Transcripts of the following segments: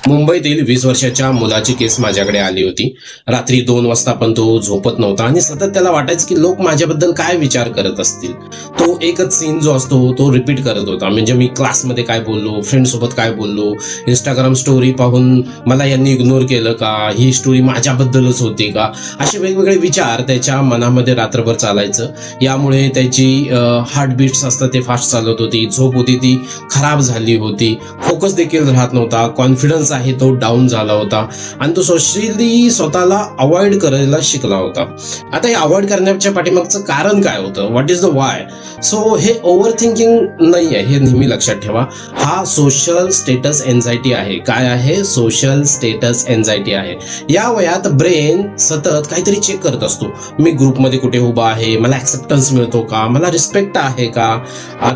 मुंबईतील 20 वर्षाच्या मुलाची केस माझ्याकडे आली होती. रात्री 2 वाजता पण तो झोपत नव्हता आणि सतत त्याला वाटायचं की लोक माझ्याबद्दल काय विचार करत असतील. तो एकच सीन जो असतो तो रिपीट करत होता. म्हणजे मी क्लासमध्ये काय बोललो, फ्रेंड सोबत काय बोललो, इंस्टाग्राम स्टोरी पाहून मला यांनी इग्नोर केलं का, ही स्टोरी माझ्याबद्दलच होती का, असे वेगवेगळे विचार त्याच्या मनामध्ये रात्रभर चालायचं. यामुळे त्याची हार्टबीट्स असतात ते फास्ट चालत होती, झोप होती ती खराब झाली होती, फोकस देखील राहत नव्हता, कॉन्फिडन्स आहे तो डाऊन झाला होता आणि तो सोशली स्वतःला अवॉइड करायला शिकला होता. आता हे अवॉइड करण्याच्या पाठीमागचं कारण काय होतं, what is the Y? So हे ओव्हर थिंकिंग नाही आहे, हे नेहमी लक्षात ठेवा. हा सोशल स्टेटस एन्झायटी आहे. काय आहे? सोशल स्टेटस एन्झायटी आहे. या वयात ब्रेन सतत काहीतरी चेक करत असतो. मी ग्रुपमध्ये कुठे उभा आहे, मला ऍक्सेप्टन्स मिळतो का, मला रिस्पेक्ट आहे का.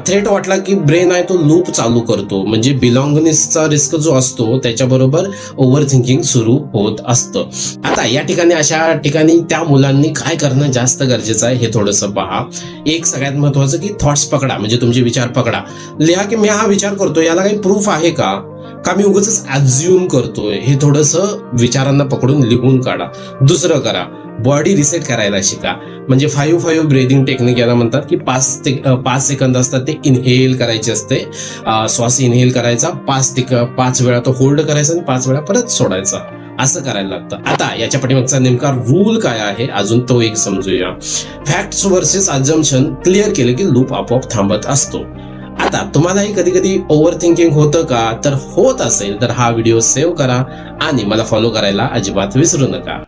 थ्रेट वाटला की ब्रेन आहे तो लूप चालू करतो. म्हणजे बिलॉंगनेसचा रिस्क जो असतो त्याच्याबरोबर ओव्हर थिंकिंग सुरू होत असतं. आता या ठिकाणी अशा ठिकाणी त्या मुलांनी काय करणं जास्त गरजेचं आहे हे थोडंसं पहा. एक सगळ्यात महत्वाचं की थॉट्स पकडा, म्हणजे तुमचे विचार पकडा. लिहा की मी हा विचार करतोय, याला काही प्रूफ आहे का मी उगाच ॲझ्युम करतोय, हे थोडंसं विचारांना पकडून लिहून काढा. दुसरं करा, बॉडी रिसेट करायला शिका. म्हणजे 5-5 ब्रीदिंग टेक्निक याला म्हणतात की 5 सेकंद असतात ते इनहेल करायचे असते. श्वास इनहेल करायचा, 5 वेळा तो होल्ड करायचा आणि 5 वेळा परत सोडायचा, असं करायला लागतं. आता याच्या पाठीमागचा नेमका रूल काय आहे अजून तो एक समजूया. फॅक्ट्स वर्सेस अजम्पशन क्लिअर केलं की लूप आपोआप थांबत असतो. आता तुम्हालाही कधी कधी ओव्हर थिंकिंग होतं का? तर होत असेल तर हा व्हिडिओ सेव्ह करा आणि मला फॉलो करायला अजिबात विसरू नका.